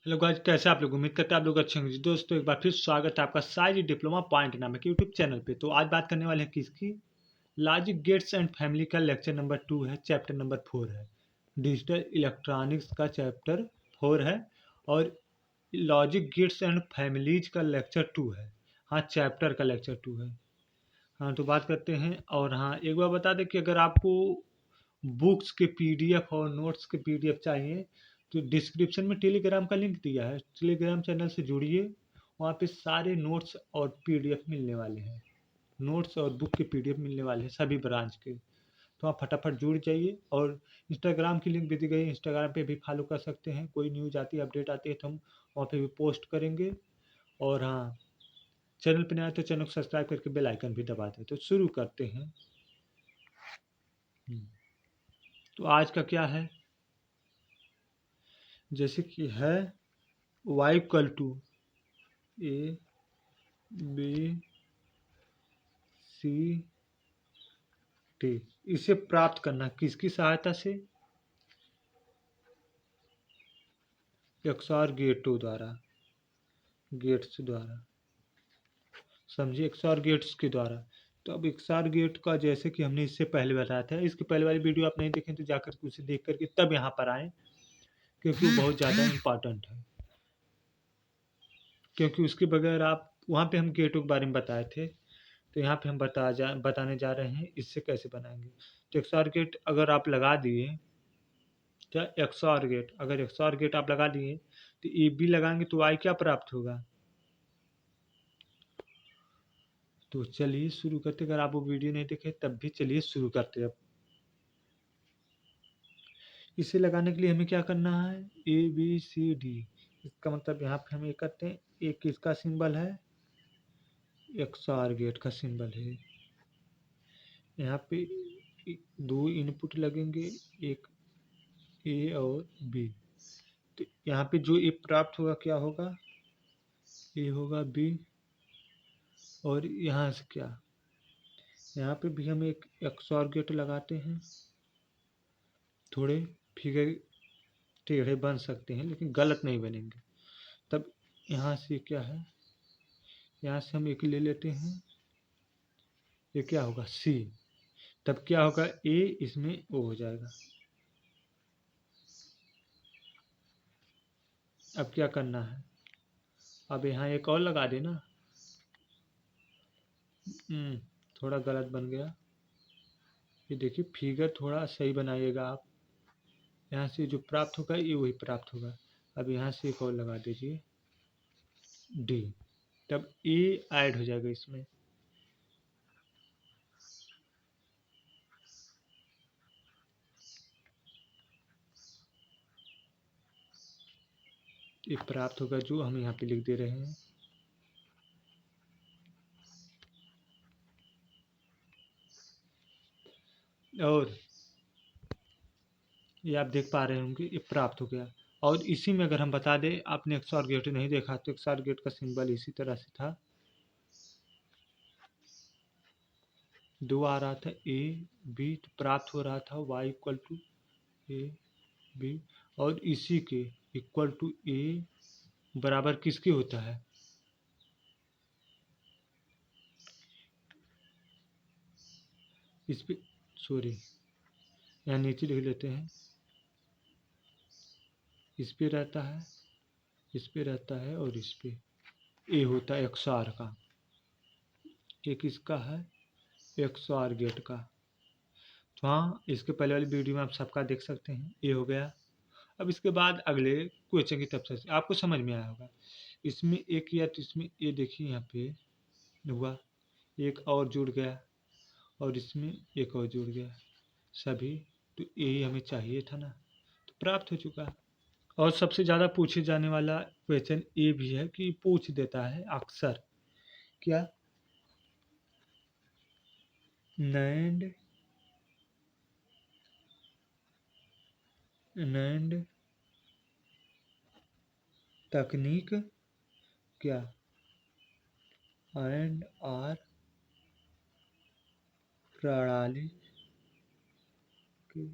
Hello guys, कैसे आप लोग? उम्मीद करते हैं आप लोग अच्छे होंगे जी। दोस्तों, एक बार फिर स्वागत है आपका साइज डिप्लोमा पॉइंट नामक यूट्यूब चैनल पे। तो आज बात करने वाले हैं किसकी? लॉजिक गेट्स एंड फैमिली का लेक्चर नंबर 2 है, चैप्टर नंबर 4 है। डिजिटल इलेक्ट्रॉनिक्स का चैप्टर 4 है और लॉजिक गेट्स एंड फैमिलीज का लेक्चर 2 है। हाँ, चैप्टर का लेक्चर 2 है। हाँ, तो बात करते हैं। और हाँ, एक बार बता दें कि अगर आपको बुक्स के पीडीएफ और नोट्स के पीडीएफ चाहिए तो डिस्क्रिप्शन में टेलीग्राम का लिंक दिया है। टेलीग्राम चैनल से जुड़िए, वहाँ पे सारे नोट्स और पीडीएफ मिलने वाले हैं। नोट्स और बुक के पीडीएफ मिलने वाले हैं सभी ब्रांच के। तो आप फटाफट जुड़ जाइए। और इंस्टाग्राम की लिंक भी दी गई है, इंस्टाग्राम पे भी फॉलो कर सकते हैं। कोई न्यूज़ आती है, अपडेट आती है तो हम वहाँ पे भी पोस्ट करेंगे। और हाँ, चैनल पे नया है तो चैनल को सब्सक्राइब करके बेल आइकन भी दबा दें। तो शुरू करते हैं। हम्म, तो आज का क्या है? जैसे कि है y equal to A B C D. इसे प्राप्त करना किसकी सहायता से? XOR गेटों द्वारा, गेट्स द्वारा। समझिए, XOR गेट्स के द्वारा। तो अब XOR गेट का जैसे कि हमने इससे पहले बताया था, इसकी पहले वाली वीडियो आप नहीं देखें तो जाकर के उसे देख करके तब यहाँ पर आए, क्योंकि वो बहुत ज़्यादा इम्पॉर्टेंट है। क्योंकि उसके बगैर आप, वहाँ पे हम गेटों के बारे में बताए थे, तो यहाँ पे हम बताने जा रहे हैं इससे कैसे बनाएंगे। तो XOR गेट अगर आप लगा दिए, क्या XOR गेट, अगर XOR गेट आप लगा दिए तो ए बी लगाएंगे तो आई क्या प्राप्त होगा? तो चलिए शुरू करते। अगर आप वो वीडियो नहीं देखे तब भी चलिए शुरू करते। अब इसे लगाने के लिए हमें क्या करना है? A B C D. इसका मतलब यहाँ पे हम ये करते हैं, एक किसका सिंबल है? XOR गेट का सिंबल है। यहाँ पे दो इनपुट लगेंगे, एक ए और बी। तो यहाँ पे जो ए प्राप्त होगा क्या होगा? ए होगा बी। और यहाँ से क्या? यहाँ पे भी हम एक XOR गेट लगाते हैं। थोड़े फिगर टेढ़े बन सकते हैं लेकिन गलत नहीं बनेंगे। तब यहाँ से क्या है? यहाँ से हम एक ले लेते हैं, ये क्या होगा? सी। तब क्या होगा? ए इसमें ओ हो जाएगा। अब क्या करना है? अब यहाँ एक और लगा देना। थोड़ा गलत बन गया। ये देखिए, फिगर थोड़ा सही बनाइएगा आप। यहाँ से जो प्राप्त होगा ये वही प्राप्त होगा। अब यहाँ से एक और लगा दीजिए, डी। तब ए ऐड हो जाएगा इसमें। ये प्राप्त होगा जो हम यहाँ पे लिख दे रहे हैं। और ये आप देख पा रहे होंगे, ये प्राप्त हो गया। और इसी में अगर हम बता दें, आपने XOR गेट नहीं देखा तो XOR गेट का सिंबल इसी तरह से था। दो आ रहा था ए बी, तो प्राप्त हो रहा था y equal to A B. और इसी के इक्वल टू ए बराबर किसके होता है? इस पे, सॉरी, यहाँ नीचे लिख लेते हैं। इस पे रहता है, इस पे रहता है और इस पे ए होता है XOR का। एक इसका है XOR गेट का। तो हाँ, इसके पहले वाली वीडियो में आप सबका देख सकते हैं, ये हो गया। अब इसके बाद अगले क्वेश्चन की तरफ से आपको समझ में आया होगा। इसमें एक किया तो इसमें ये देखिए यहाँ पे हुआ, एक और जुड़ गया और इसमें एक और जुड़ गया सभी। तो यही हमें चाहिए था ना, तो प्राप्त हो चुका। और सबसे ज़्यादा पूछे जाने वाला क्वेश्चन ये भी है कि पूछ देता है अक्सर, क्या? नैंड नैंड तकनीक क्या एंड आर प्रणाली के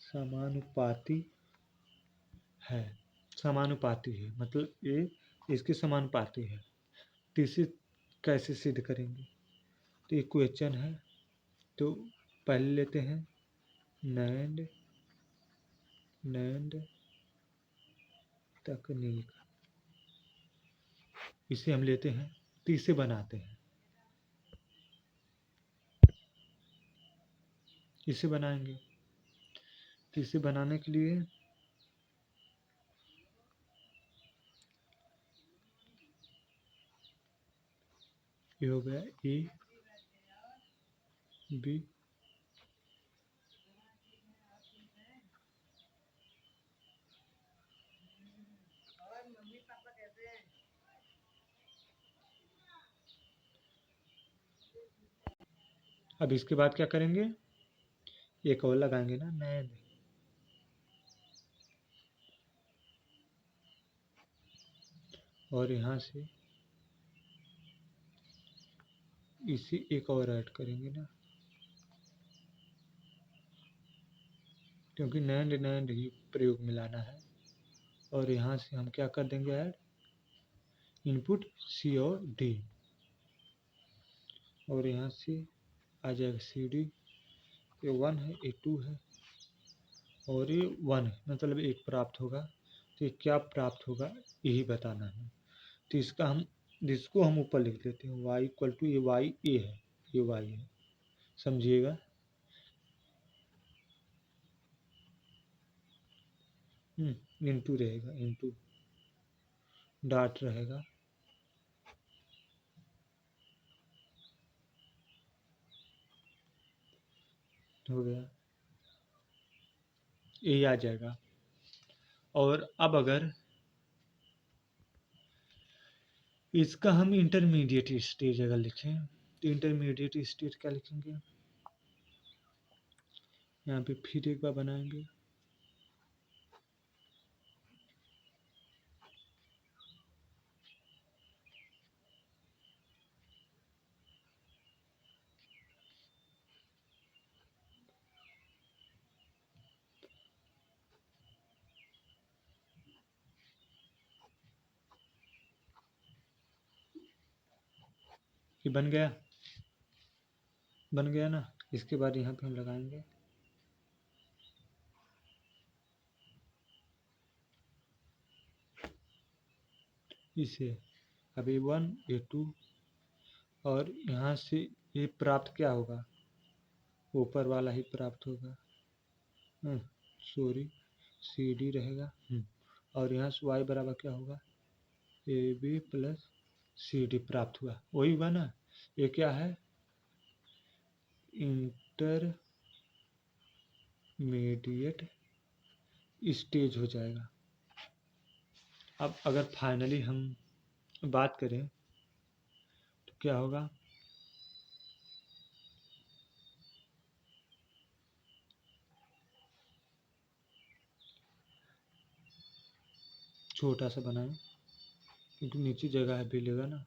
समानुपाती है? समानुपाती है, मतलब ये इसके समानुपाती है। तो इसे कैसे सिद्ध करेंगे? तो इक्वेशन है, तो पहले लेते हैं नैंड तकनीक, इसे हम लेते हैं, तो इसे बनाते हैं। इसे बनाएंगे, तो इसे बनाने के लिए ये हो गया ए बी, अब इसके बाद क्या करेंगे? एक और लगाएंगे ना, नैंड, और यहाँ से इसे एक और ऐड करेंगे ना, क्योंकि नैंड ही प्रयोग में लाना है। और यहाँ से हम क्या कर देंगे? ऐड इनपुट सी और डी, और यहाँ से आ जाएगा सी डी। ये 1 है, ये 2 है, और ये 1 है, मतलब एक प्राप्त होगा। तो ये क्या प्राप्त होगा यही बताना है। तो इसको हम ऊपर लिख देते हैं, y इक्वल टू, ये y ए है, ये y है, समझिएगा। इनटू रहेगा, इनटू डॉट रहेगा, हो गया, यही आ जाएगा। और अब अगर इसका हम इंटरमीडिएट स्टेज अगर लिखें, तो इंटरमीडिएट स्टेज क्या लिखेंगे? यहाँ पे फिर एक बार बनाएंगे, ये बन गया, बन गया ना। इसके बाद यहाँ पे हम लगाएंगे इसे, अब ये 1, ये 2, और यहाँ से ये प्राप्त क्या होगा? ऊपर वाला ही प्राप्त होगा, सॉरी, सी डी रहेगा। और यहाँ से y बराबर क्या होगा? A B plus C D प्राप्त हुआ, वही हुआ ना। ये क्या है? इंटरमीडिएट स्टेज हो जाएगा। अब अगर फाइनली हम बात करें तो क्या होगा? छोटा सा बनाएं, क्योंकि नीचे जगह है, भी लेगा ना।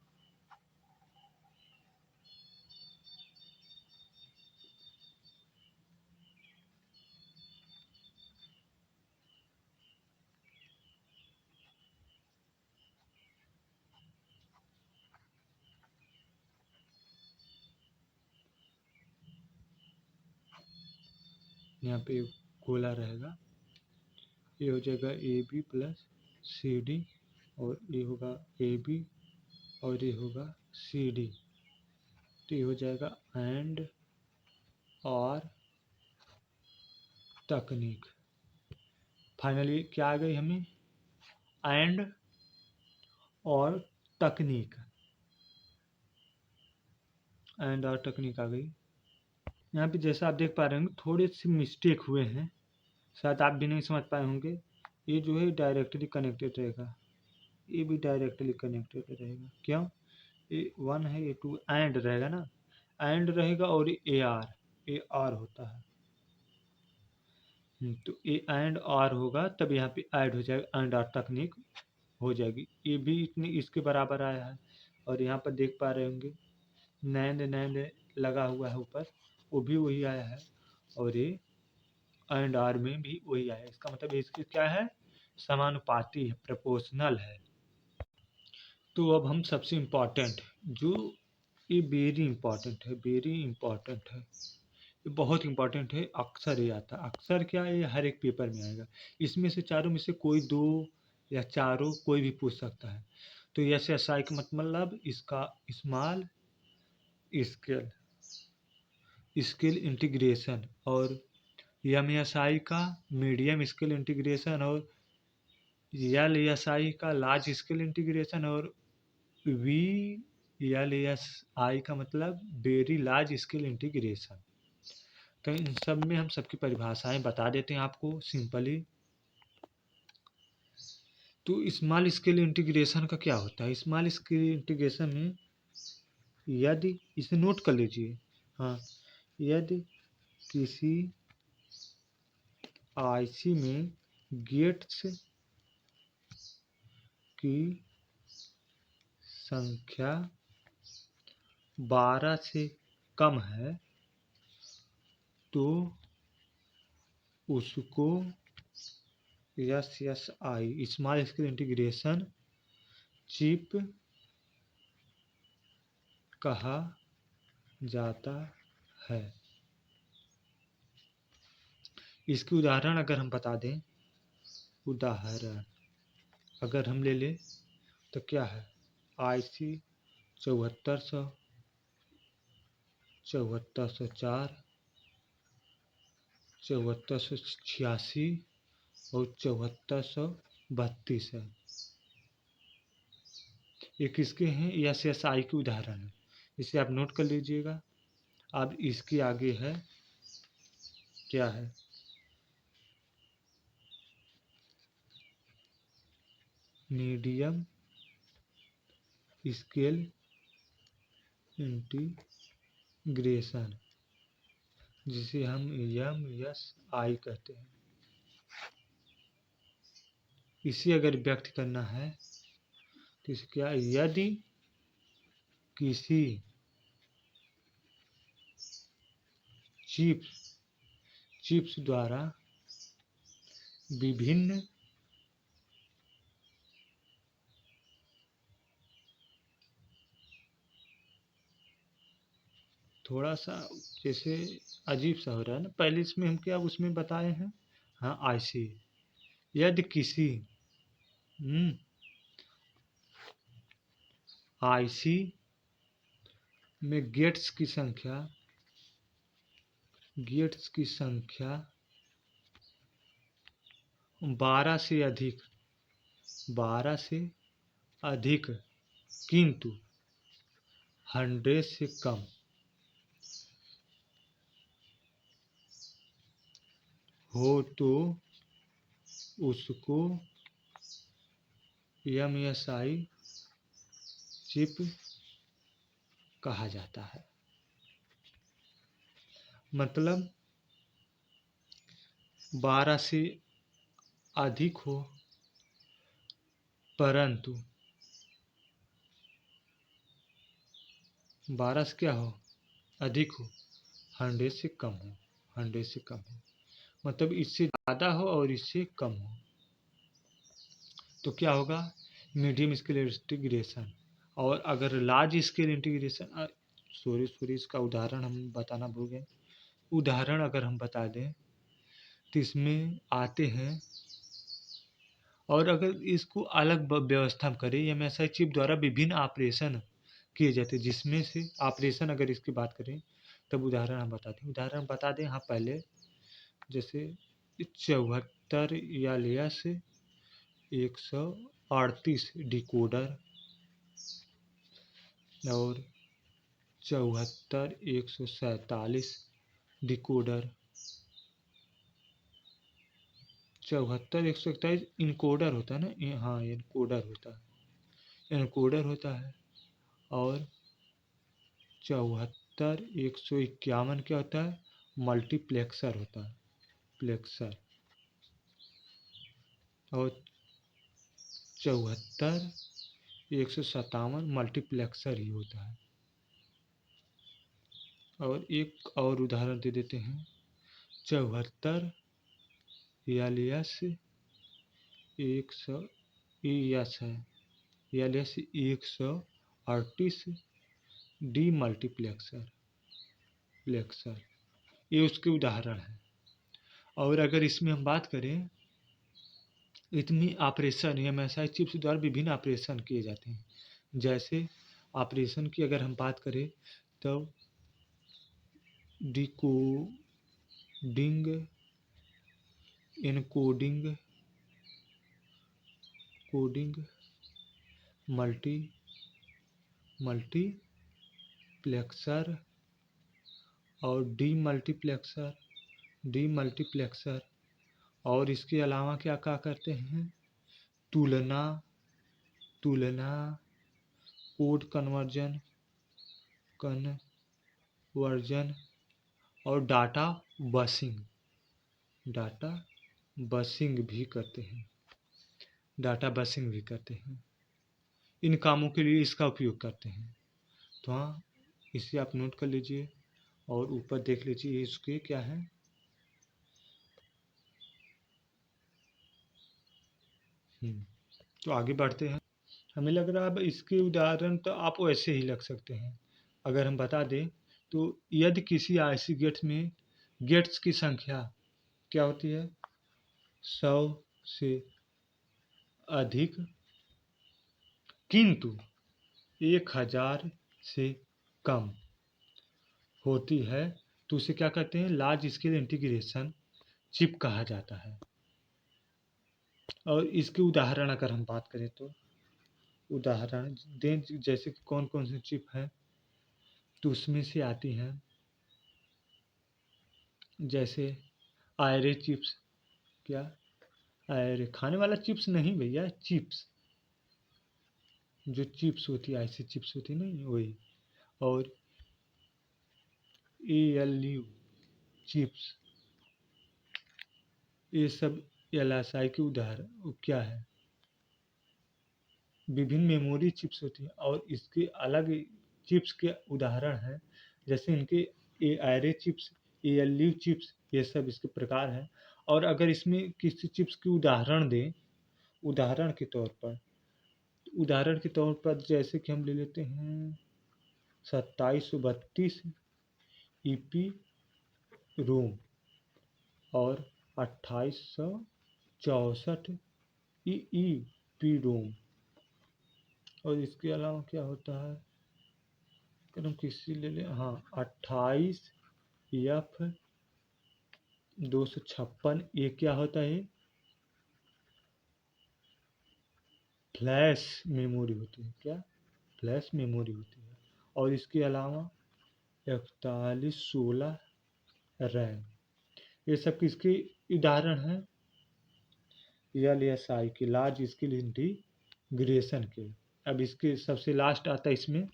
यहाँ पे गोला रहेगा, ये हो जाएगा A B plus C D, और ये होगा ए बी, और ये होगा सी डी। तो ये हो जाएगा एंड और तकनीक। फाइनली क्या आ गई हमें? एंड और तकनीक, एंड और तकनीक आ गई। यहाँ पे जैसा आप देख पा रहे होंगे थोड़े से मिस्टेक हुए हैं, शायद आप भी नहीं समझ पाए होंगे। ये जो है डायरेक्टली कनेक्टेड रहेगा, ये भी डायरेक्टली कनेक्टेड रहेगा। क्यों? ये 1 है, ये 2, एंड रहेगा ना, एंड रहेगा, और ए आर होता है। तो ए एंड आर होगा, तब यहाँ पे ऐड हो जाएगा, एंड आर तकनीक हो जाएगी। ये भी इतनी इसके बराबर आया है। और यहाँ पर देख पा रहे होंगे नैंड लगा हुआ है ऊपर, वो भी वही आया है, और ये एंड आर में भी वही आया है। इसका मतलब इसकी क्या है? समानुपाती है, प्रोपोर्शनल है। तो अब हम सबसे इम्पॉर्टेंट जो ये वेरी इम्पॉर्टेंट है, वेरी इम्पॉर्टेंट है, ये बहुत इम्पॉर्टेंट है, अक्सर ये आता है, अक्सर क्या ये हर एक पेपर में आएगा। इसमें से चारों में से कोई दो या चारों कोई भी पूछ सकता है। तो एस एस आई का मतलब इसका स्मॉल स्केल स्केल इंटीग्रेशन, और एम एस आई का मीडियम स्केल इंटीग्रेशन, और एल एस आई का लार्ज स्केल इंटीग्रेशन, और वी एल एस आई का मतलब वेरी लार्ज स्केल इंटीग्रेशन। तो इन सब में हम सबकी परिभाषाएं बता देते हैं आपको सिंपली। तो स्मॉल स्केल इंटीग्रेशन का क्या होता है? स्मॉल स्केल इंटीग्रेशन में यदि इसे नोट कर लीजिए, हाँ, यदि किसी आईसी में गेट्स की संख्या 12 से कम है तो उसको S I small scale integration chip कहा जाता है। इसकी उदाहरण अगर हम बता दें, उदाहरण अगर हम ले लें तो क्या है, आईसी 7400, 7404, 7486 और 7432 है। ये किसके हैं? एस एस आई के उदाहरण है, इसे आप नोट कर लीजिएगा। अब इसके आगे है, क्या है, मीडियम स्केल इंटीग्रेशन, जिसे हम एम एस आई कहते हैं। इसे अगर व्यक्त करना है तो इसे क्या, यदि किसी चिप्स द्वारा विभिन्न थोड़ा सा जैसे अजीब सा हो रहा है ना, पहले इसमें हम क्या उसमें बताए हैं, हाँ आईसी, यदि किसी आईसी में गेट्स की संख्या 12 से अधिक, 12 से अधिक किंतु 100 से कम हो तो उसको एम एस आई चिप कहा जाता है। मतलब 12 से अधिक हो परंतु 12 से क्या हो, अधिक हो, 100 से कम हो, 100 से कम हो, मतलब इससे ज़्यादा हो और इससे कम हो तो क्या होगा, मीडियम स्केल इंटीग्रेशन। और अगर लार्ज स्केल इंटीग्रेशन, सॉरी इसका उदाहरण हम बताना भूल गए। उदाहरण अगर हम बता दें तो इसमें आते हैं, और अगर इसको अलग व्यवस्था करें, एम एस आई चिप द्वारा विभिन्न ऑपरेशन किए जाते हैं, जिसमें से ऑपरेशन अगर इसकी बात करें तब उदाहरण हम बताते हैं। उदाहरण बता दें, हाँ पहले जैसे 74 या लिया से 138 डिकोडर, और 74 147 डिकोडर, 74 141 इनकोडर होता है ना, हाँ इनकोडर होता है, इनकोडर होता है। और 74 151 क्या होता है, मल्टीप्लेक्सर होता है, प्लेक्सर। और 74 157 मल्टीप्लेक्सर ही होता है। और एक और उदाहरण दे देते हैं, 74 42 100 ES है, LS 138 डी मल्टीप्लेक्सर, ये उसके उदाहरण है। और अगर इसमें हम बात करें, इतनी ऑपरेशन MSI चिप्स द्वारा विभिन्न ऑपरेशन किए जाते हैं। जैसे ऑपरेशन की अगर हम बात करें तो डिकोडिंग, इनकोडिंग, कोडिंग, मल्टीप्लेक्सर और डीमल्टीप्लेक्सर। और इसके अलावा क्या क्या करते हैं, तुलना, कोड कन्वर्जन और डाटा बसिंग भी करते हैं। इन कामों के लिए इसका उपयोग करते हैं। तो हाँ, इसे आप नोट कर लीजिए और ऊपर देख लीजिए इसके क्या है। तो आगे बढ़ते हैं। हमें लग रहा है अब इसके उदाहरण तो आप ऐसे ही लग सकते हैं। अगर हम बता दें तो यदि किसी आईसी गेट्स की संख्या क्या होती है, 100 से अधिक किंतु 1000 से कम होती है तो उसे क्या कहते हैं, लार्ज स्केल इंटीग्रेशन चिप कहा जाता है। और इसके उदाहरण अगर हम बात करें तो उदाहरण दें, जैसे कि कौन कौन सी चिप है, तो उसमें से आती हैं जैसे आयरे चिप्स। क्या आयरे खाने वाला चिप्स नहीं भैया, चिप्स, जो चिप्स होती है, ऐसी चिप्स होती नहीं वही। और ALU चिप्स, ये सब LSI के उदाहरण क्या है, विभिन्न मेमोरी चिप्स होती हैं। और इसके अलग चिप्स के उदाहरण हैं, जैसे इनके आयरे चिप्स, ALU चिप्स, ये सब इसके प्रकार हैं। और अगर इसमें किसी चिप्स की उदाहरण दें, उदाहरण के तौर पर जैसे कि हम ले लेते हैं 2732 EP रोम और 2864 EEP रोम। और इसके अलावा क्या होता है, अगर हम किसी ले लें, हाँ 28F256, ये क्या होता है, फ्लैश मेमोरी होती है। क्या फ्लैश मेमोरी होती है। और इसके अलावा 4116 रैम, ये सब किसके उदाहरण हैं, LSI के, लार्ज स्केल इंटीग्रेशन के। अब इसके सबसे लास्ट आता है इसमें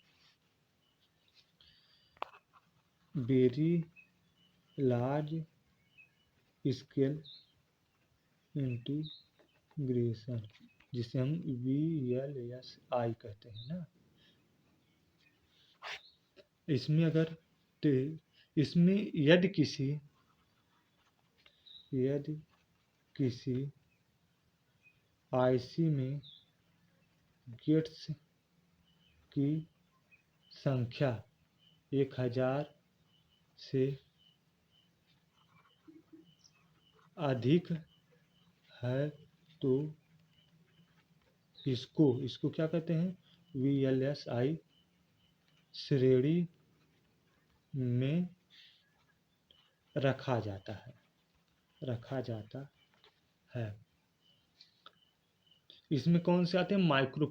वेरी लार्ज स्केल इंटीग्रेशन, जिसे हम VLSI कहते हैं ना। इसमें यदि किसी IC में गेट्स की संख्या 1000 से अधिक है तो इसको क्या कहते हैं, VLSI श्रेणी में रखा जाता है। इसमें कौन से आते हैं, माइक्रो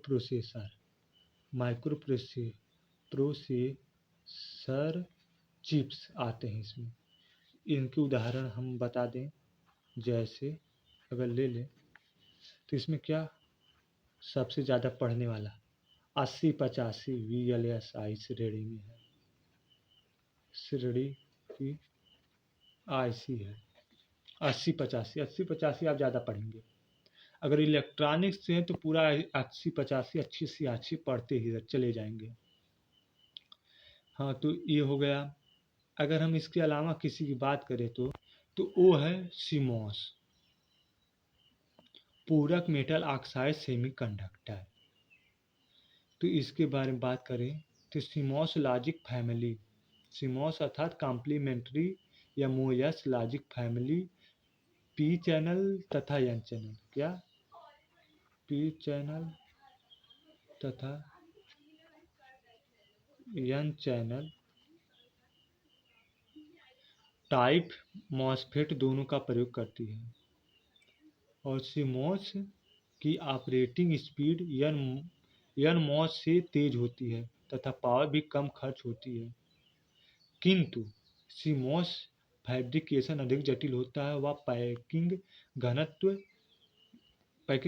प्रोसेसर चिप्स आते हैं इसमें। इनके उदाहरण हम बता दें, जैसे अगर ले लें तो इसमें क्या सबसे ज़्यादा पढ़ने वाला 8085 VLSI श्रेणी में है, श्रेणी की IC है 8085 आप ज़्यादा पढ़ेंगे। अगर इलेक्ट्रॉनिक्स से है तो पूरा 8085 अच्छी सी अच्छी पढ़ते ही चले जाएंगे। हाँ, तो ये हो गया। अगर हम इसके अलावा किसी की बात करें तो वो है CMOS। पूरक मेटल ऑक्साइड सेमीकंडक्टर। तो इसके बारे में बात करें तो सीमॉस लॉजिक फैमिली, सीमॉस अर्थात कॉम्प्लीमेंट्री या Moyes logic family, P channel तथा एन चैनल, क्या पी चैनल तथा एन चैनल टाइप मॉसफेट दोनों का प्रयोग करती है और सीमॉस की ऑपरेटिंग स्पीड एन मॉस से तेज होती है तथा पावर भी कम खर्च होती है, किंतु सीमॉस फैब्रिकेशन अधिक जटिल होता है। वह पैकिंग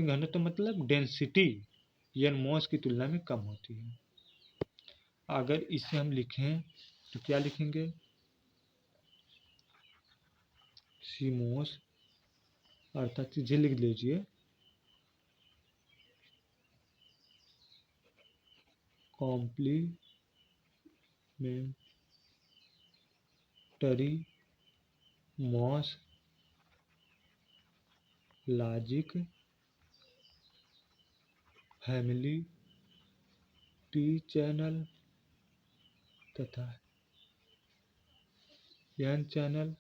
घनत्व मतलब डेंसिटी एन मॉस की तुलना में कम होती है। अगर इसे हम लिखें तो क्या लिखेंगे, सीमॉस अर्थात इसे लिख लीजिए complementary MOS logic family, P channel तथा एन चैनल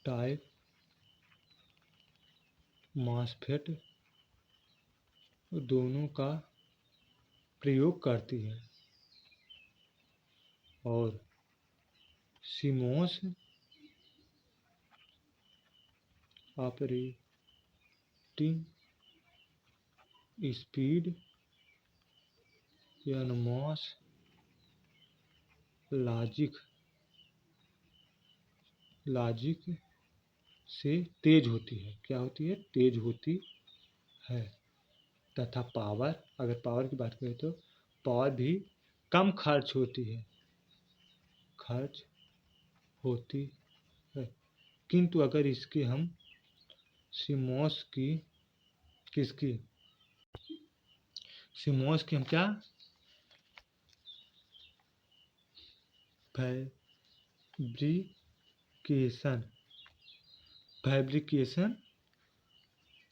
टाइप मॉसफेट दोनों का प्रयोग करती है और CMOS operating speed N MOS logic से तेज होती है, क्या होती है, तेज होती है तथा पावर, अगर पावर की बात करें तो पावर भी कम खर्च होती है, किंतु अगर इसके हम सीमॉस की किसकी सीमॉस की हम क्या फैब्रिकेशन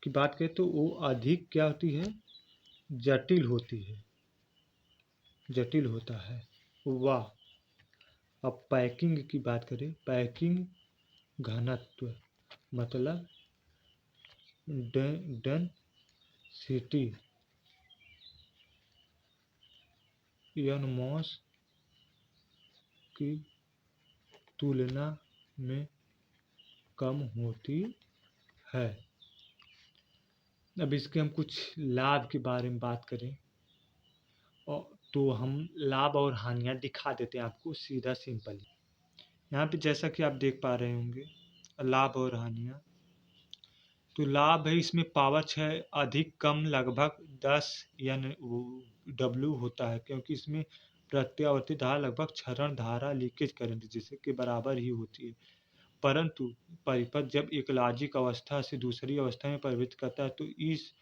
की बात करें तो वो अधिक क्या होती है, जटिल होता है। वाह, अब पैकिंग की बात करें, पैकिंग घनत्व मतलब डेंसिटी एन मॉस की तुलना में कम होती है। अब इसके हम कुछ लाभ के बारे में बात करें और तो हम लाभ और हानियाँ दिखा देते हैं आपको सीधा सिंपल। यहाँ पे जैसा कि आप देख पा रहे होंगे लाभ और हानियाँ, तो लाभ है इसमें पावर है अधिक कम लगभग 10 एन डब्ल्यू होता है, क्योंकि इसमें प्रत्यावर्ती धारा लगभग क्षरण धारा लीकेज करंट जिससे के बराबर ही होती है, परंतु परिपथ जब एक लॉजिक अवस्था से दूसरी अवस्था में परिवर्तित करता है तो इस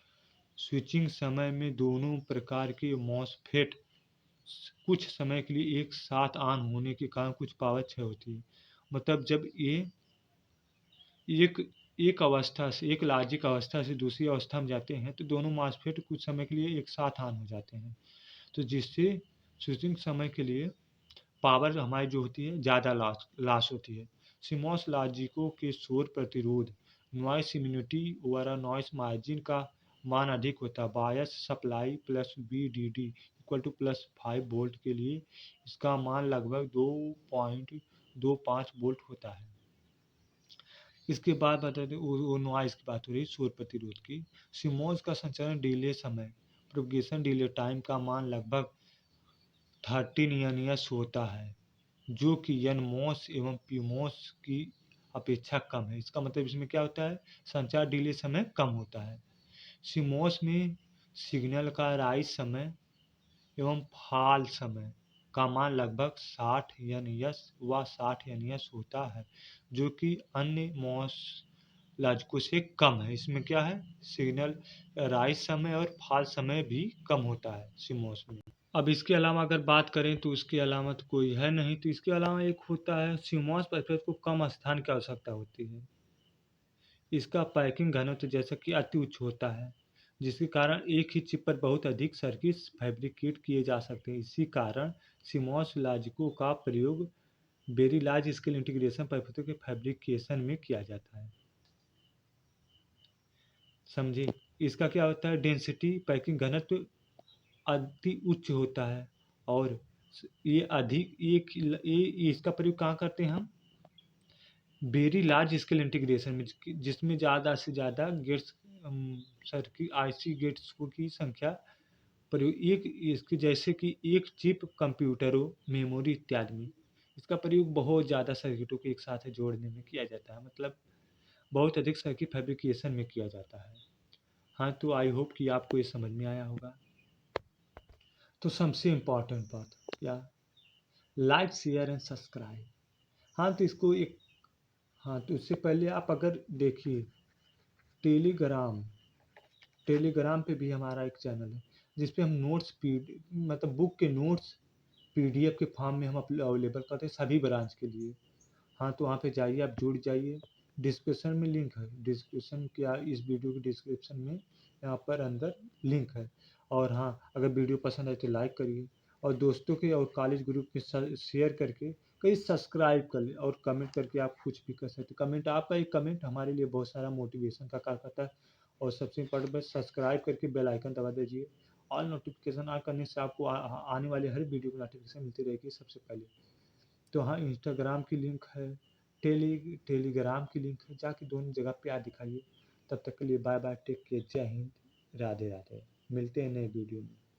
स्विचिंग समय में दोनों प्रकार के मॉसफेट कुछ समय के लिए एक साथ ऑन होने के कारण कुछ पावर क्षय होती है। मतलब जब ये एक अवस्था से, एक लॉजिक अवस्था से दूसरी अवस्था में जाते हैं तो दोनों मॉसफेट कुछ समय के लिए एक साथ ऑन हो जाते हैं, तो जिससे स्विचिंग समय के लिए पावर हमारी जो होती है ज़्यादा लॉस होती है। सीमॉस लॉजिकों के शोर प्रतिरोध नॉइस इम्यूनिटी वगैरह नॉइस मार्जिन का मान अधिक होता है। Bias supply plus VDD equal to +5 volt के लिए इसका मान लगभग 2.25 वोल्ट होता है। इसके बाद बता दें वो नॉइस की बात हो रही है, शोर प्रतिरोध की। सीमॉस का संचरण डिले समय प्रोपगेशन डिले टाइम का मान लगभग 13 nS होता है, जो कि एनमॉस एवं पीमॉस की अपेक्षा कम है। इसका मतलब इसमें क्या होता है, संचार डिले समय कम होता है। सीमॉस में सिग्नल का राइज समय एवं फॉल समय का मान लगभग 60 nS व 60 nS होता है, जो कि अन्य मॉस लॉजिकों से कम है। इसमें क्या है, सिग्नल राइज समय और फॉल समय भी कम होता है सीमॉस में। अब इसके अलावा अगर बात करें तो इसके अलावा तो कोई है नहीं। तो इसके अलावा एक होता है CMOS परिपथ को कम स्थान की आवश्यकता होती है। इसका पैकिंग घनत्व जैसा कि अति उच्च होता है, जिसके कारण एक ही चिप पर बहुत अधिक सर्किट फैब्रिकेट किए जा सकते हैं। इसी कारण CMOS लॉजिकों का प्रयोग वेरी लार्ज स्केल इंटीग्रेशन परिपथों के फैब्रिकेशन में किया जाता है। समझे? इसका क्या होता है, डेंसिटी पैकिंग घनत्व अति उच्च होता है। और ये अधिक एक ये इसका प्रयोग कहाँ करते हैं हम, वेरी लार्ज स्केल इंटीग्रेशन में, जिसमें ज़्यादा से ज़्यादा गेट्स सर्किट IC गेट्स की संख्या प्रयोग एक इसके जैसे कि एक चिप कंप्यूटरों मेमोरी इत्यादि में इसका प्रयोग बहुत ज़्यादा सर्किटों को एक साथ जोड़ने में किया जाता है। मतलब बहुत अधिक सर्किट फैब्रिकेशन में किया जाता है। हाँ, तो आई होप कि आपको ये समझ में आया होगा। तो सबसे इम्पॉर्टेंट बात क्या, लाइक शेयर एंड सब्सक्राइब। हाँ तो इसको एक, हाँ तो उससे पहले आप अगर देखिए टेलीग्राम टेलीग्राम पे भी हमारा एक चैनल है, जिस पे हम नोट्स मतलब बुक के नोट्स PDF के फॉर्म में हम अवेलेबल करते हैं सभी ब्रांच के लिए। हाँ तो वहाँ पे जाइए, आप जुड़ जाइए। डिस्क्रिप्शन में लिंक है, डिस्क्रिप्शन क्या, इस वीडियो के डिस्क्रिप्शन में यहाँ पर अंदर लिंक है। और हाँ, अगर वीडियो पसंद आए तो लाइक करिए, और दोस्तों के और कॉलेज ग्रुप के साथ शेयर करके कहीं सब्सक्राइब कर ले, और कमेंट करके आप कुछ भी कर सकते। कमेंट, आपका एक कमेंट हमारे लिए बहुत सारा मोटिवेशन का कार्य करता है। और सबसे इम्पोर्टेंट बात, सब्सक्राइब करके बेल आइकन दबा दीजिए। ऑल नोटिफिकेशन ऑन करने से आपको आने वाले हर वीडियो की नोटिफिकेशन मिलती रहेगी सबसे पहले। तो हाँ, इंस्टाग्राम की लिंक है, टेलीग्राम की लिंक है, जाके दोनों जगह पे आप दिखाइए। तब तक के लिए बाय बाय, टेक केयर, जय हिंद, राधे राधे। मिलते हैं नए वीडियो में।